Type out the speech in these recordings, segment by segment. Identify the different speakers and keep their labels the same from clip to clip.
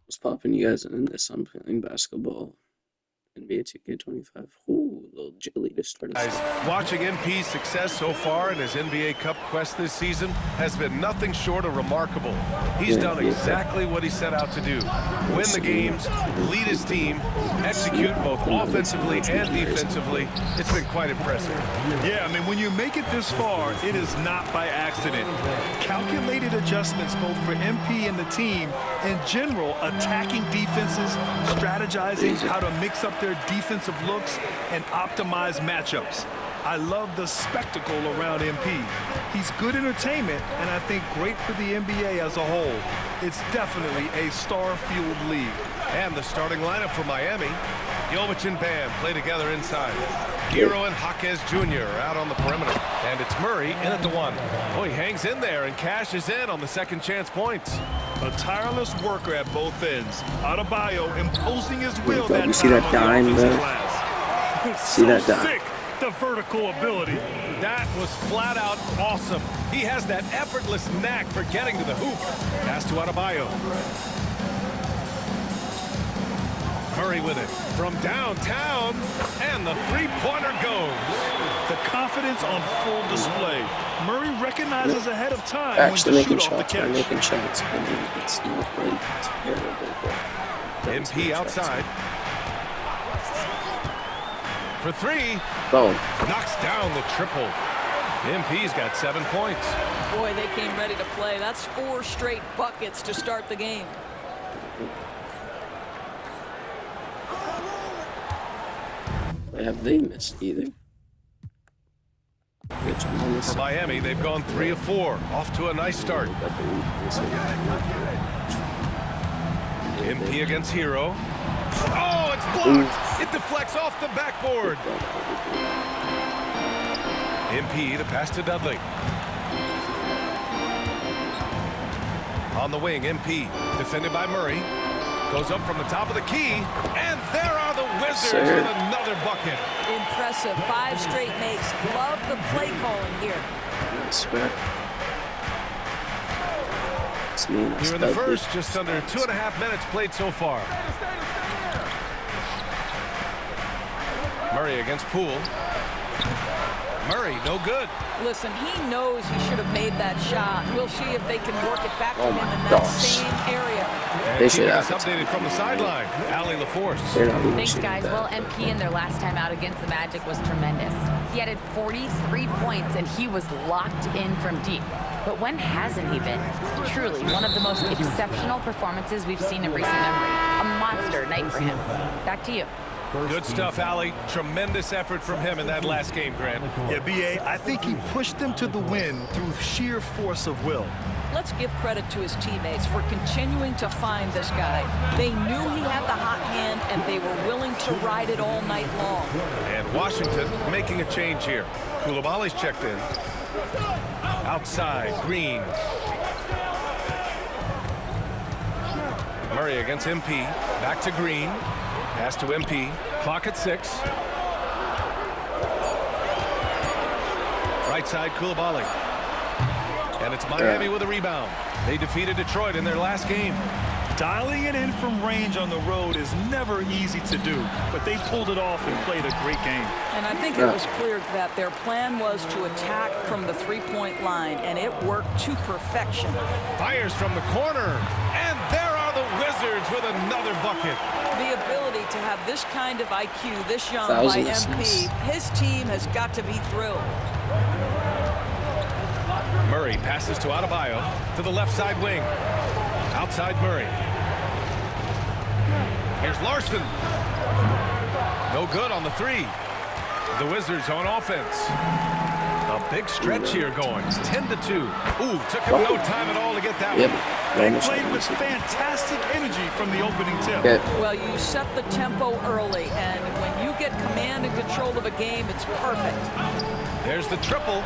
Speaker 1: What's popping, you guys? In this, I'm playing basketball. NBA 2K25. Ooh, little jelly to start us off.
Speaker 2: Watching MP's success so far in his NBA Cup quest this season has been nothing short of remarkable. He's done exactly what he set out to do. Win the games, lead his team, execute both offensively and defensively. It's been quite impressive.
Speaker 3: Yeah, I mean, when you make it this far, it is not by accident. Calculated adjustments both for MP and the team. In general, attacking defenses, strategizing how to mix up their defensive looks and optimize matchups. I love the spectacle around MP. He's good entertainment, and I think great for the NBA as a whole. It's definitely a star-fueled league.
Speaker 2: And the starting lineup for Miami. Jovic and Bam play together inside. Hero and Jaquez Jr. are out on the perimeter. And it's Murray in at the one. Oh, he hangs in there and cashes in on the second chance points.
Speaker 3: A tireless worker at both ends. Adebayo imposing his will that
Speaker 1: You see that dime there? See that dime?
Speaker 3: Sick, the vertical ability.
Speaker 2: That was flat out awesome. He has that effortless knack for getting to the hoop. Pass to Adebayo. Murray with it from downtown, and the three-pointer goes.
Speaker 3: The confidence on full display. Murray recognizes ahead of time
Speaker 1: Actually
Speaker 3: when to
Speaker 1: making
Speaker 3: shoot off the
Speaker 1: shots,
Speaker 3: catch.
Speaker 1: making shots. I mean, it's not really terrible, but
Speaker 2: MP outside. For three.
Speaker 1: Boom.
Speaker 2: Knocks down the triple. MP's got 7 points.
Speaker 4: Boy, they came ready to play. That's 4 straight buckets to start the game.
Speaker 1: Have they missed either?
Speaker 2: For Miami, they've gone 3 of 4. Off to a nice start. MP against Hero. Oh, it's blocked. It deflects off the backboard. MP, the pass to Dudley. On the wing, MP, defended by Murray. Goes up from the top of the key, and there are the Wizards with another bucket.
Speaker 4: Impressive. 5 straight makes. Love the play calling here.
Speaker 1: I swear. It's me,
Speaker 2: Here in the first, just under 2.5 minutes played so far. Murray against Poole. Murray, no good.
Speaker 4: Listen, he knows he should have made that shot. We'll see if they can work it back to him in that
Speaker 1: gosh.
Speaker 4: same area.
Speaker 1: They should have
Speaker 2: updated from the sideline. Ali LaForce.
Speaker 5: Thanks, guys. Well, MP in their last time out against the Magic was tremendous. He added 43 points, and he was locked in from deep. But when hasn't he been? Truly, one of the most exceptional performances we've seen in recent memory. A monster night for him. Back to you.
Speaker 2: Good stuff, Ali. Tremendous effort from him in that last game, Grant.
Speaker 3: Yeah, B.A., I think he pushed them to the win through sheer force of will.
Speaker 4: Let's give credit to his teammates for continuing to find this guy. They knew he had the hot hand, and they were willing to ride it all night long.
Speaker 2: And Washington making a change here. Koulibaly's checked in. Outside, Green. Murray against MP. Back to Green. Pass to MP. Clock at 6. Right side, Koulibaly. And it's Miami with a rebound. They defeated Detroit in their last game.
Speaker 3: Dialing it in from range on the road is never easy to do, but they pulled it off and played a great game.
Speaker 4: And I think it was clear that their plan was to attack from the three-point line, and it worked to perfection.
Speaker 2: Fires from the corner, and there are the Wizards with another bucket.
Speaker 4: The ability to have this kind of IQ this young by MP, his team has got to be thrilled.
Speaker 2: Murray passes to Adebayo to the left side wing. Outside Murray. Here's Larson. No good on the 3. The Wizards on offense. A big stretch here going. 10-2. Ooh, took him no time at all to get that one.
Speaker 3: They played with fantastic energy from the opening tip.
Speaker 4: Well, you set the tempo early, and when you get command and control of a game, it's perfect.
Speaker 2: There's the triple.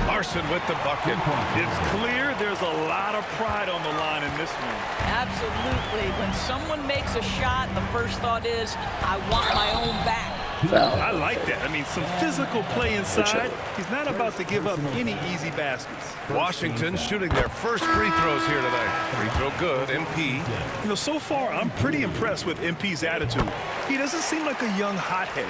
Speaker 2: Larson with the bucket.
Speaker 3: It's clear there's a lot of pride on the line in this one.
Speaker 4: Absolutely. When someone makes a shot, the first thought is, I want my own back.
Speaker 1: Foul.
Speaker 3: I like that. I mean, some physical play inside. He's not about to give up any easy baskets.
Speaker 2: Washington shooting their first free throws here tonight. Free throw good, MP.
Speaker 3: You know, so far, I'm pretty impressed with MP's attitude. He doesn't seem like a young hothead.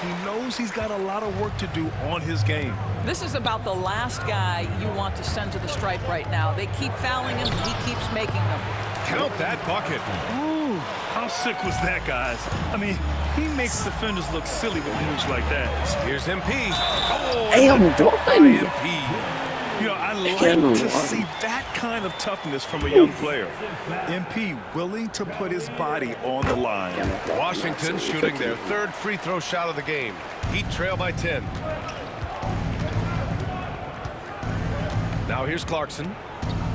Speaker 3: He knows he's got a lot of work to do on his game.
Speaker 4: This is about the last guy you want to send to the stripe right now. They keep fouling him. He keeps making them.
Speaker 2: Count that bucket.
Speaker 3: Ooh, how sick was that, guys? I mean, he makes defenders look silly with moves like that.
Speaker 2: Here's MP. Oh,
Speaker 1: Damn, Dortmund.
Speaker 2: MP.
Speaker 3: You know, I like to see that kind of toughness from a young player. MP willing to put his body on the line.
Speaker 2: Washington shooting their third free throw shot of the game. Heat trail by 10. Now here's Clarkson,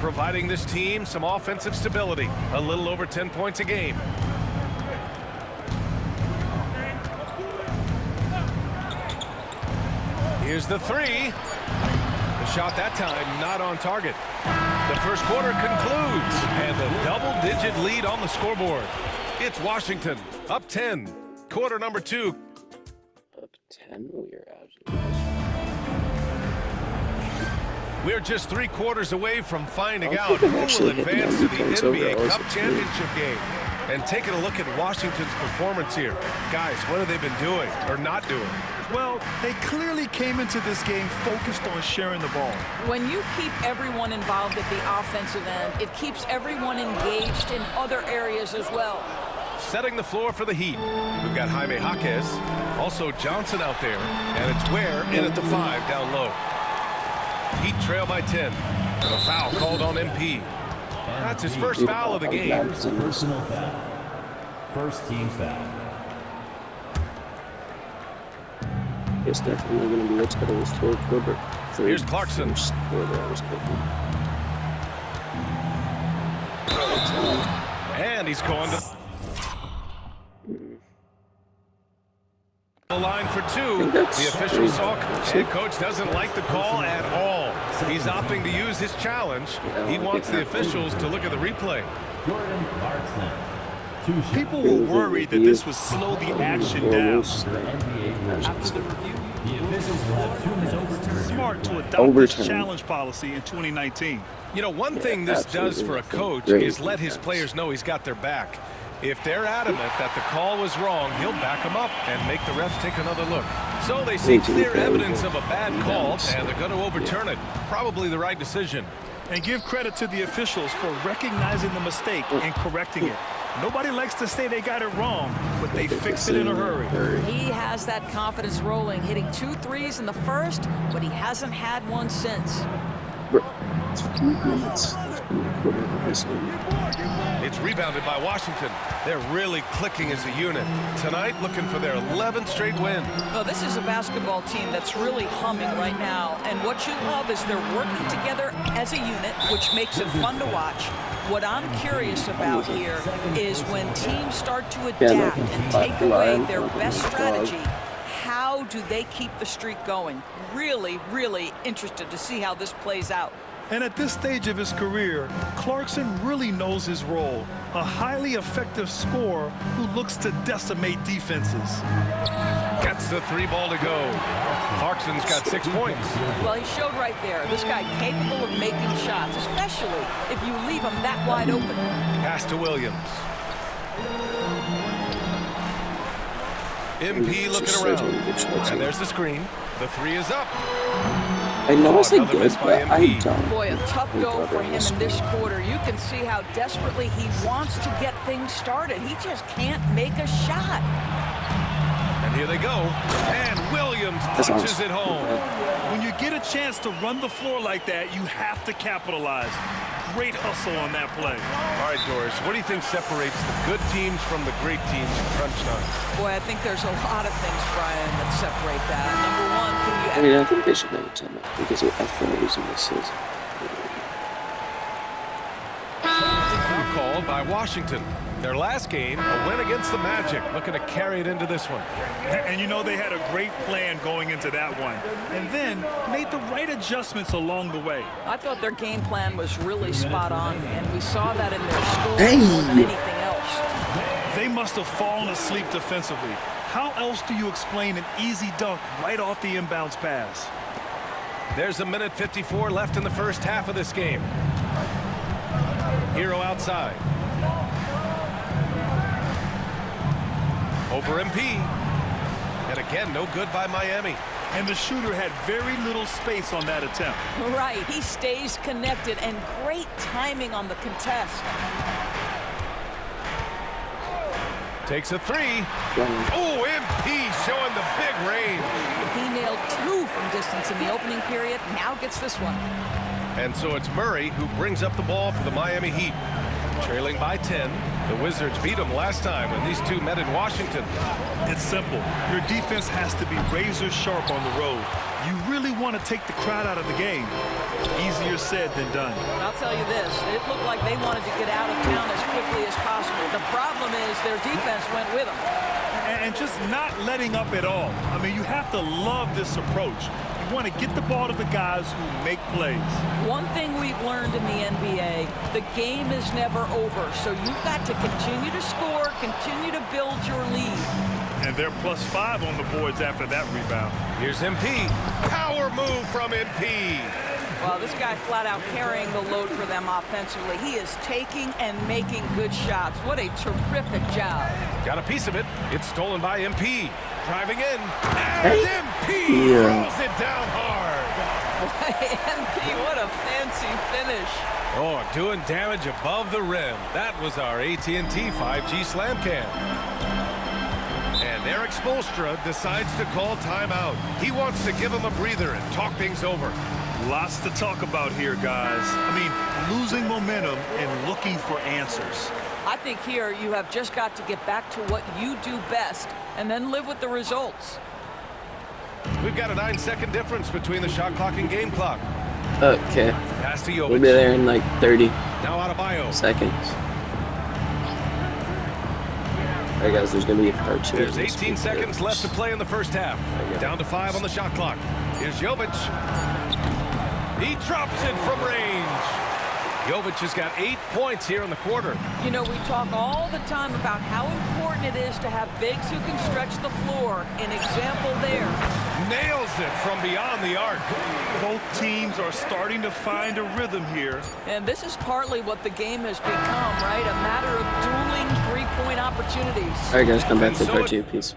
Speaker 2: providing this team some offensive stability. A little over 10 points a game. Here's the three. The shot that time not on target. The first quarter concludes, and a double-digit lead on the scoreboard. It's Washington, up 10. Quarter number 2.
Speaker 1: Up 10, we are absolutely.
Speaker 2: We're just 3 quarters away from finding
Speaker 1: I
Speaker 2: out
Speaker 1: don't
Speaker 2: who
Speaker 1: think
Speaker 2: will
Speaker 1: I'm actually
Speaker 2: advance to the
Speaker 1: hitting that
Speaker 2: NBA
Speaker 1: defense
Speaker 2: Cup
Speaker 1: overall.
Speaker 2: Championship game. And taking a look at Washington's performance here. Guys, what have they been doing or not doing?
Speaker 3: Well, they clearly came into this game focused on sharing the ball.
Speaker 4: When you keep everyone involved at the offensive end, it keeps everyone engaged in other areas as well.
Speaker 2: Setting the floor for the Heat. We've got Jaime Jaquez, also Johnson out there, and it's Ware in at the 5 down low. Heat trail by 10. And a foul called on MP. That's his first foul of the game.
Speaker 6: Personal foul. First team foul.
Speaker 1: It's definitely going to be what's better with fourth quarter.
Speaker 2: Here's Clarkson.
Speaker 1: First quarter, I was cooking.
Speaker 2: And he's going to the line for 2. The official saw head coach doesn't like the call at all. He's opting to use his challenge. He wants the officials to look at the replay.
Speaker 6: Jordan Clarkson.
Speaker 3: People were worried that this would slow the action down.
Speaker 6: After the review, the officials will have 2 minutes overturned.
Speaker 3: Smart to adopt this challenge policy in 2019.
Speaker 2: You know, one thing this does for a coach is let his players know he's got their back. If they're adamant that the call was wrong, he'll back them up and make the refs take another look. So they see clear evidence of a bad call, and they're going to overturn it. Probably the right decision.
Speaker 3: And give credit to the officials for recognizing the mistake and correcting it. Nobody likes to say they got it wrong, but they fixed it in a hurry.
Speaker 4: He has that confidence rolling, hitting 2 threes in the first, but he hasn't had one since.
Speaker 1: It's 5 minutes.
Speaker 2: It's rebounded by Washington. They're really clicking as a unit. Tonight, looking for their 11th straight win.
Speaker 4: Well, this is a basketball team that's really humming right now. And what you love is they're working together as a unit, which makes it fun to watch. What I'm curious about here is when teams start to adapt and take away their best strategy, how do they keep the streak going? Really, really interested to see how this plays out.
Speaker 3: And at this stage of his career, Clarkson really knows his role. A highly effective scorer who looks to decimate defenses.
Speaker 2: Gets the 3 ball to go. Clarkson's got 6 points.
Speaker 4: Well, he showed right there. This guy capable of making shots, especially if you leave him that wide open.
Speaker 2: Pass to Williams. MP looking around. And there's the screen. The 3 is up.
Speaker 1: I know it's like
Speaker 2: Another
Speaker 1: good,
Speaker 2: miss by
Speaker 1: but I
Speaker 2: MP.
Speaker 1: don't.
Speaker 4: Boy, a tough go for him in this quarter. You can see how desperately he wants to get things started. He just can't make a shot.
Speaker 2: And here they go. And Williams punches it home.
Speaker 3: When you get a chance to run the floor like that, you have to capitalize. Great hustle on that play.
Speaker 2: All right, Doris, what do you think separates the good teams from the great teams in crunch time?
Speaker 4: Boy, I think there's a lot of things, Brian, that separate that. Number one, can you...
Speaker 1: I mean, I think they should know time out because of for losing this season.
Speaker 2: Foul called by Washington. Their last game, a win against the Magic, looking to carry it into this one.
Speaker 3: And you know they had a great plan going into that one. And then made the right adjustments along the way.
Speaker 4: I thought their game plan was really spot on, and we saw that in their scoring more than anything else.
Speaker 3: They must have fallen asleep defensively. How else do you explain an easy dunk right off the inbounds pass?
Speaker 2: There's 1:54 left in the first half of this game. Hero outside. Over MP. And again, no good by Miami.
Speaker 3: And the shooter had very little space on that attempt.
Speaker 4: Right, he stays connected, and great timing on the contest.
Speaker 2: Takes a three. Oh, MP showing the big range.
Speaker 4: He nailed 2 from distance in the opening period, now gets this one.
Speaker 2: And so it's Murray who brings up the ball for the Miami Heat. Trailing by 10. The Wizards beat them last time when these two met in Washington.
Speaker 3: It's simple. Your defense has to be razor sharp on the road. You really want to take the crowd out of the game. Easier said than done.
Speaker 4: I'll tell you this, it looked like they wanted to get out of town as quickly as possible. The problem is their defense went with them.
Speaker 3: And just not letting up at all. I mean, you have to love this approach. You want to get the ball to the guys who make plays.
Speaker 4: One thing we've learned in the NBA, the game is never over. So you've got to continue to score, continue to build your lead.
Speaker 3: And they're +5 on the boards after that rebound.
Speaker 2: Here's MP. Power move from MP.
Speaker 4: Well, this guy flat out carrying the load for them offensively. He is taking and making good shots. What a terrific job.
Speaker 2: Got a piece of it. It's stolen by MP. Driving in. And MP throws it down hard.
Speaker 4: MP, what a fancy finish.
Speaker 2: Oh, doing damage above the rim. That was our AT&T 5G Slam Cam. And Eric Spoelstra decides to call timeout. He wants to give him a breather and talk things over.
Speaker 3: Lots to talk about here, guys. I mean, losing momentum and looking for answers.
Speaker 4: I think here you have just got to get back to what you do best and then live with the results.
Speaker 2: We've got a 9-second difference between the shot clock and game clock.
Speaker 1: Okay.
Speaker 2: Pass to
Speaker 1: We'll be
Speaker 2: Jovic.
Speaker 1: there in like 30
Speaker 2: Now Adebayo.
Speaker 1: seconds. Alright guys, there's gonna be a part 2.
Speaker 2: There's 18 seconds left to play in the first half.
Speaker 1: Okay.
Speaker 2: Down to 5 on the shot clock. Here's Jovic. He drops it from range. Jovic has got 8 points here in the quarter.
Speaker 4: You know, we talk all the time about how important it is to have bigs who can stretch the floor. An example there.
Speaker 2: Nails it from beyond the arc.
Speaker 3: Both teams are starting to find a rhythm here.
Speaker 4: And this is partly what the game has become, right? A matter of dueling three-point opportunities.
Speaker 1: Alright guys, come back
Speaker 2: And
Speaker 1: to
Speaker 2: so
Speaker 1: part
Speaker 2: it-
Speaker 1: 2. Peace.